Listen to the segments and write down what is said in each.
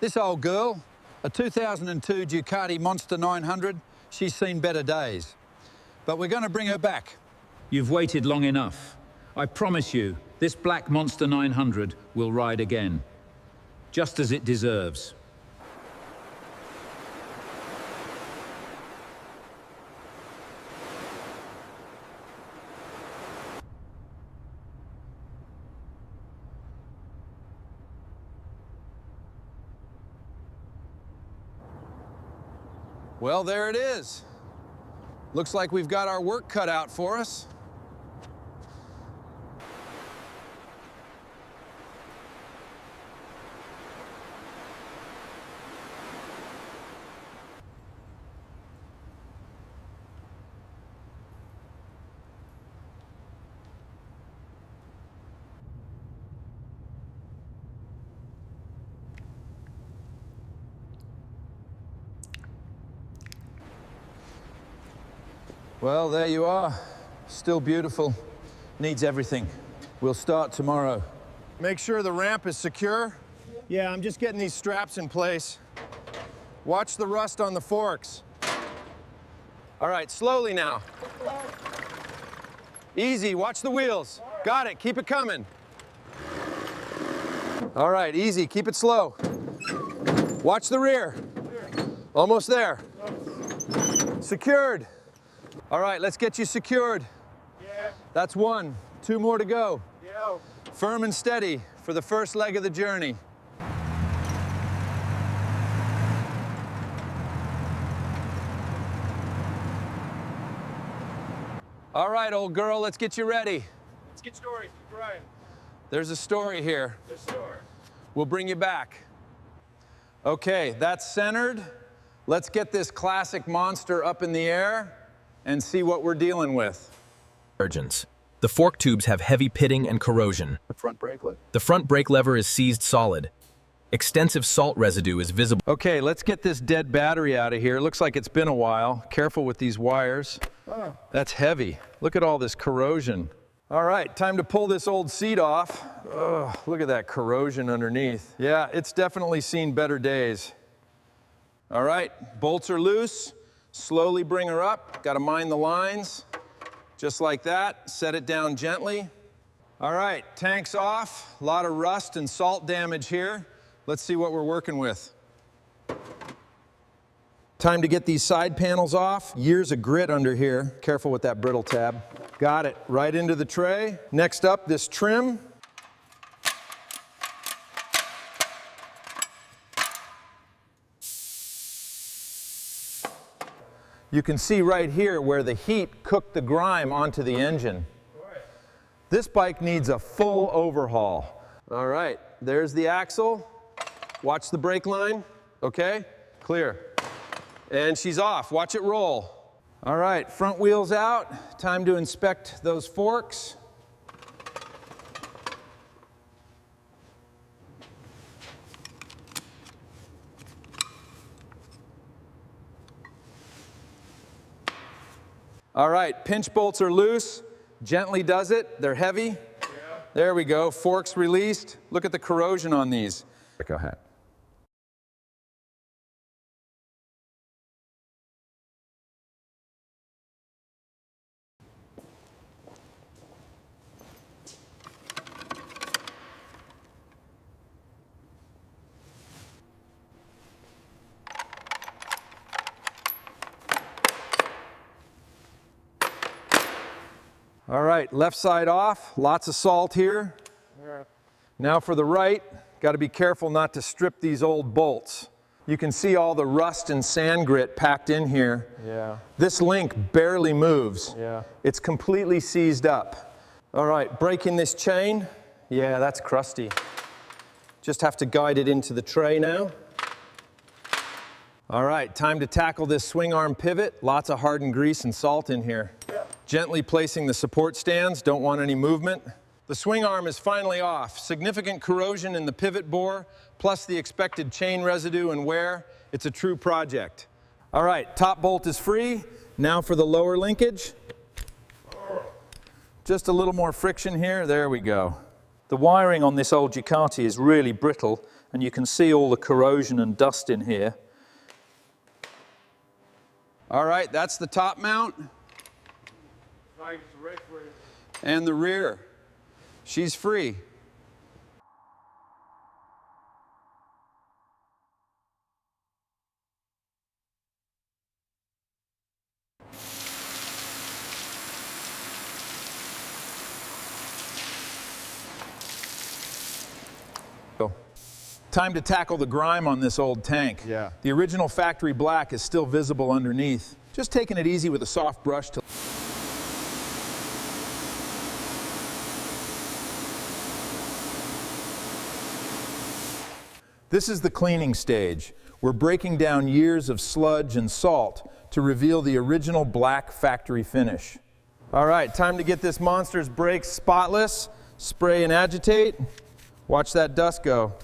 This old girl, a 2002 Ducati Monster 900, she's seen better days. But we're going to bring her back. You've waited long enough. I promise you, this black Monster 900 will ride again. Just as it deserves. Well, there it is. Looks like we've got our work cut out for us. Well, there you are. Still beautiful. Needs everything. We'll start tomorrow. Make sure the ramp is secure. Yeah, I'm just getting these straps in place. Watch the rust on the forks. All right, slowly now. Easy, watch the wheels. Got it, keep it coming. All right, easy, keep it slow. Watch the rear. Almost there. Secured. All right, let's get you secured. Yeah. That's one. Two more to go. Yeah. Firm and steady for the first leg of the journey. All right, old girl, let's get you ready. Let's get stories. Brian. There's a story here. The story. We'll bring you back. Okay, that's centered. Let's get this classic Monster up in the air and see what we're dealing with. The fork tubes have heavy pitting and corrosion. The front brake lever. The front brake lever is seized solid. Extensive salt residue is visible. Okay, let's get this dead battery out of here. Looks like it's been a while. Careful with these wires. Oh. That's heavy. Look at all this corrosion. All right, time to pull this old seat off. Oh, look at that corrosion underneath. Yeah, it's definitely seen better days. All right, bolts are loose. Slowly bring her up. Got to mind the lines. Just like that. Set it down gently. All right, tank's off. A lot of rust and salt damage here. Let's see what we're working with. Time to get these side panels off. Years of grit under here. Careful with that brittle tab. Got it. Right into the tray. Next up, this trim. You can see right here where the heat cooked the grime onto the engine. This bike needs a full overhaul. All right, there's the axle. Watch the brake line. Okay, clear. And she's off. Watch it roll. All right, front wheels out. Time to inspect those forks. All right, pinch bolts are loose. Gently does it. They're heavy. Yeah. There we go. Forks released. Look at the corrosion on these. Go ahead. All right, left side off, lots of salt here. Now for the right, got to be careful not to strip these old bolts. You can see all the rust and sand grit packed in here. Yeah. This link barely moves. Yeah. It's completely seized up. All right, breaking this chain. Yeah, that's crusty. Just have to guide it into the tray now. All right, time to tackle this swing arm pivot. Lots of hardened grease and salt in here. Gently placing the support stands, don't want any movement. The swing arm is finally off. Significant corrosion in the pivot bore, plus the expected chain residue and wear. It's a true project. All right, top bolt is free. Now for the lower linkage. Just a little more friction here, there we go. The wiring on this old Ducati is really brittle and you can see all the corrosion and dust in here. All right, that's the top mount. And the rear. She's free. Time to tackle the grime on this old tank. Yeah. The original factory black is still visible underneath. Just taking it easy with a soft brush to... This is the cleaning stage. We're breaking down years of sludge and salt to reveal the original black factory finish. All right, time to get this monster's brakes spotless. Spray and agitate. Watch that dust go.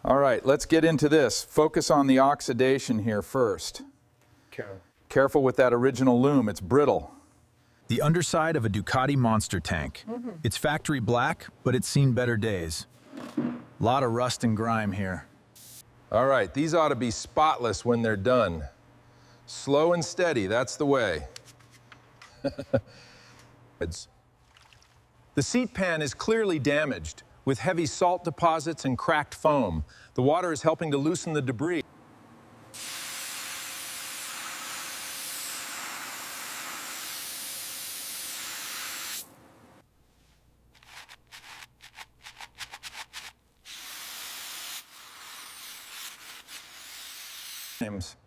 All right, let's get into this. Focus on the oxidation here first. Careful with that original loom, it's brittle. The underside of a Ducati Monster tank. It's factory black, but it's seen better days. Lot of rust and grime here. All right, these ought to be spotless when they're done. Slow and steady, that's the way. The seat pan is clearly damaged, with heavy salt deposits and cracked foam. The water is helping to loosen the debris.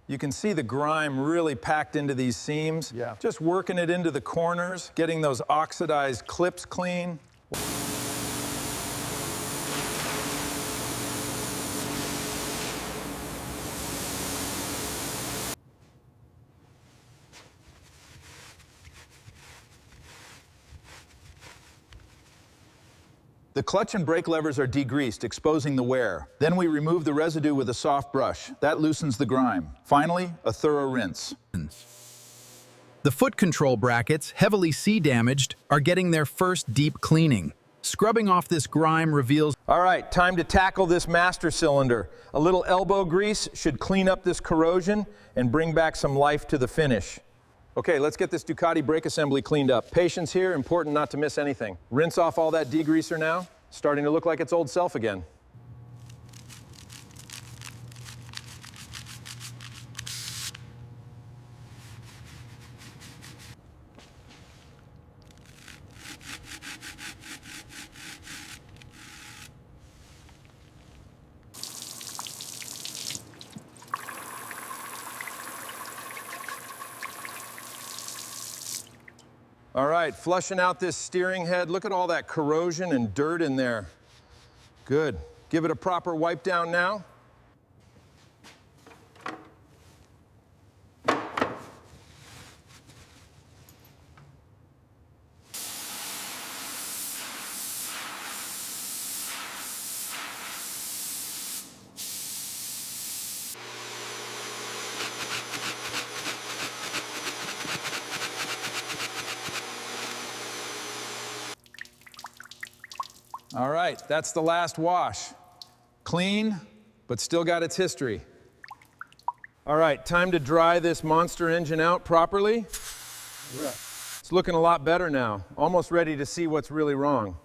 You can see the grime really packed into these seams. Yeah. Just working it into the corners, getting those oxidized clips clean. The clutch and brake levers are degreased, exposing the wear. Then we remove the residue with a soft brush. That loosens the grime. Finally, a thorough rinse. The foot control brackets, heavily sea-damaged, are getting their first deep cleaning. Scrubbing off this grime reveals... All right, time to tackle this master cylinder. A little elbow grease should clean up this corrosion and bring back some life to the finish. Okay, let's get this Ducati brake assembly cleaned up. Patience here, important not to miss anything. Rinse off all that degreaser now. Starting to look like its old self again. All right, flushing out this steering head. Look at all that corrosion and dirt in there. Good. Give it a proper wipe down now. All right, that's the last wash. Clean, but still got its history. All right, time to dry this monster engine out properly. It's looking a lot better now. Almost ready to see what's really wrong.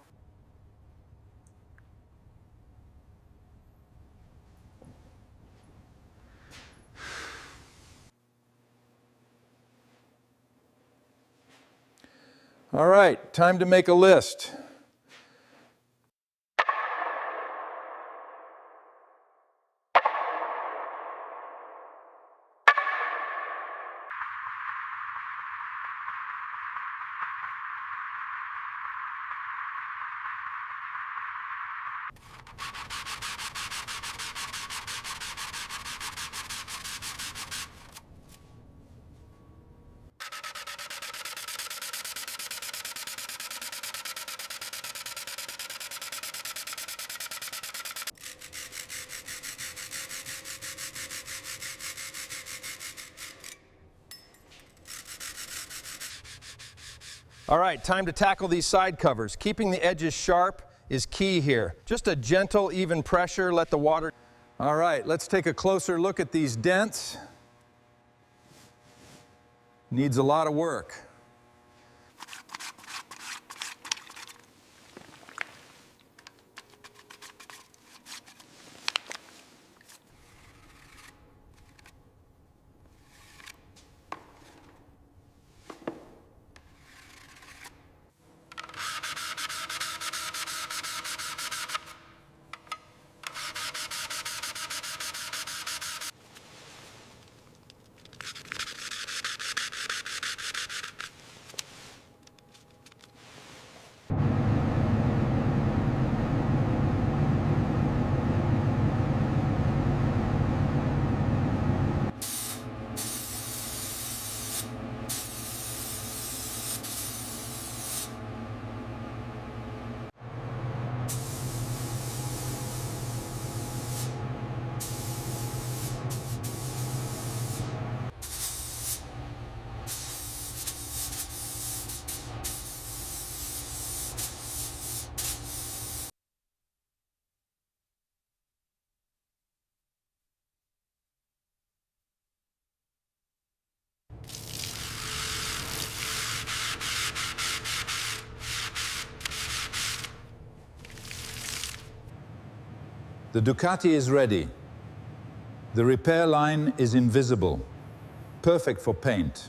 All right, time to make a list. All right, time to tackle these side covers. Keeping the edges sharp is key here. Just a gentle, even pressure, let the water... All right, let's take a closer look at these dents. Needs a lot of work. The Ducati is ready. The repair line is invisible. Perfect for paint.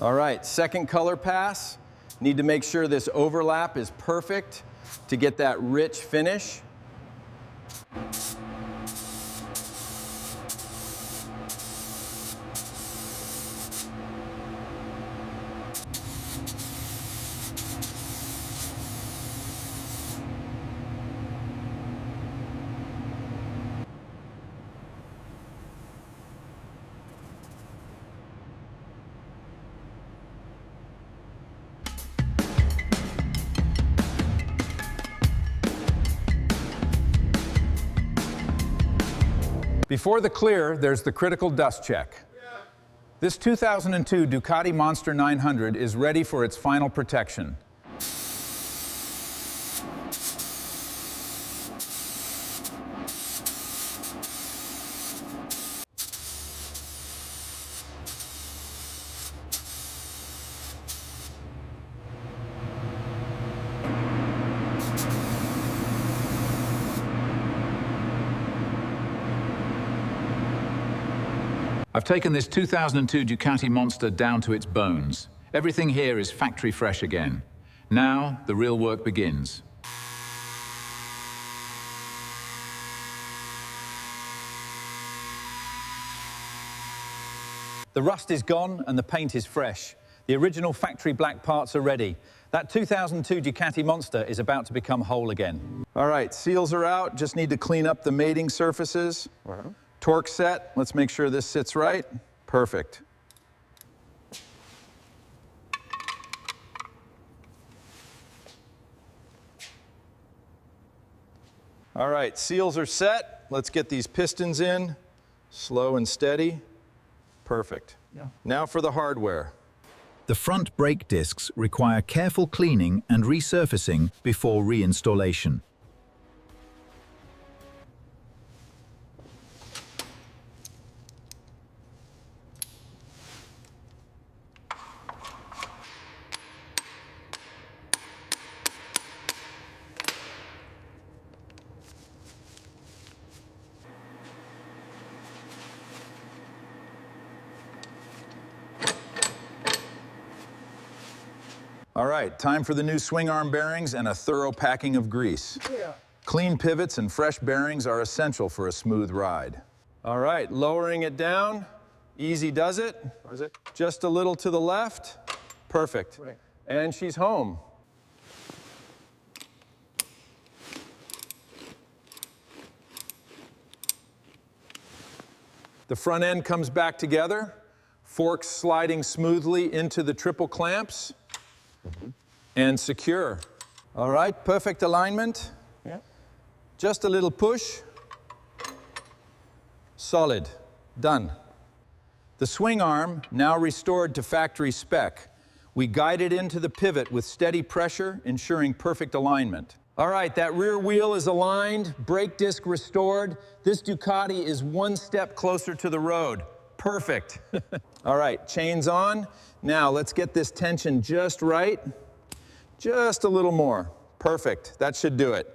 All right, second color pass. Need to make sure this overlap is perfect to get that rich finish. Before the clear, there's the critical dust check. This 2002 Ducati Monster 900 is ready for its final protection. I've taken this 2002 Ducati Monster down to its bones. Everything here is factory fresh again. Now, the real work begins. The rust is gone and the paint is fresh. The original factory black parts are ready. That 2002 Ducati Monster is about to become whole again. All right, seals are out. Just need to clean up the mating surfaces. Torque set. Let's make sure this sits right. Perfect. All right, seals are set. Let's get these pistons in. Slow and steady. Perfect. Now for the hardware. The front brake discs require careful cleaning and resurfacing before reinstallation. All right, time for the new swing arm bearings and a thorough packing of grease. Clean pivots and fresh bearings are essential for a smooth ride. All right, lowering it down. Easy does it. Just a little to the left. Perfect. And she's home. The front end comes back together. Forks sliding smoothly into the triple clamps. And secure. All right, perfect alignment. Just a little push. Solid. Done. The swing arm, now restored to factory spec. We guide it into the pivot with steady pressure, ensuring perfect alignment. All right, that rear wheel is aligned, brake disc restored. This Ducati is one step closer to the road. Perfect. All right, chains on. Now let's get this tension just right. Just a little more. Perfect. That should do it.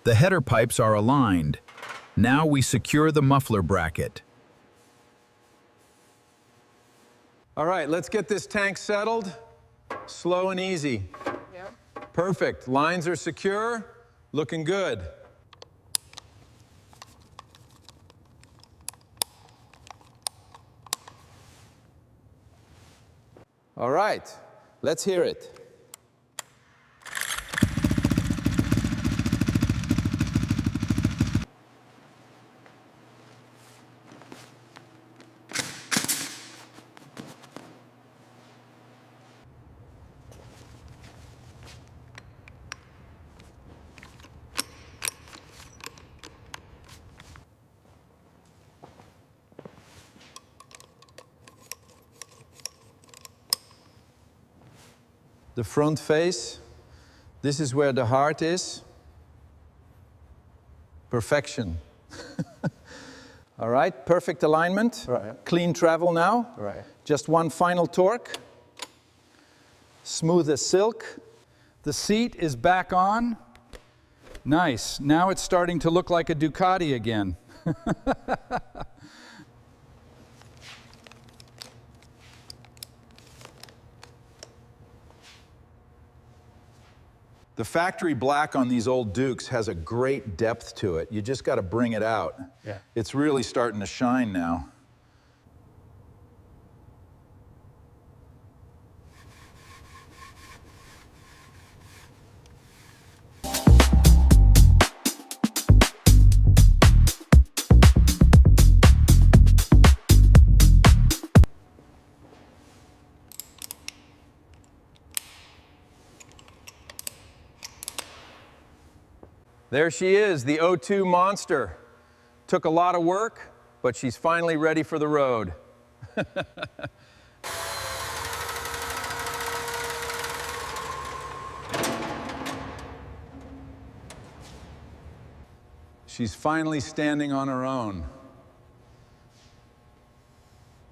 The header pipes are aligned. Now we secure the muffler bracket. All right, let's get this tank settled. Slow and easy. Yeah. Perfect. Lines are secure. Looking good. All right, let's hear it. The front face, this is where the heart is. Perfection. All right, perfect alignment. Right. Clean travel now. Right. Just one final torque. Smooth as silk. The seat is back on. Nice. Now it's starting to look like a Ducati again. The factory black on these old Dukes has a great depth to it. You just got to bring it out. Yeah. It's really starting to shine now. There she is, the '02 Monster. Took a lot of work, but she's finally ready for the road. She's finally standing on her own.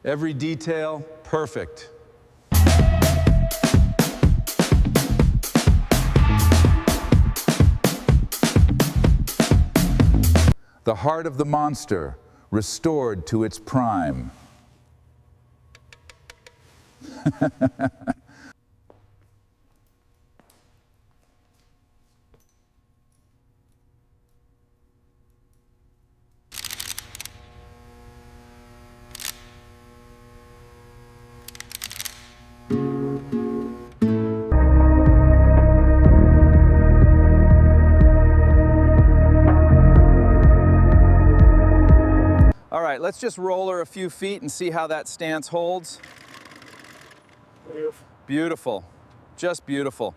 Every detail, perfect. The heart of the Monster, restored to its prime. All right, let's just roll her a few feet and see how that stance holds. Beautiful. Beautiful, just beautiful.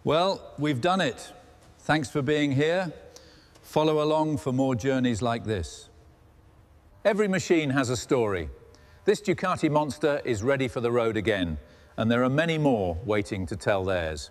Well, we've done it. Thanks for being here. Follow along for more journeys like this. Every machine has a story. This Ducati Monster is ready for the road again, and there are many more waiting to tell theirs.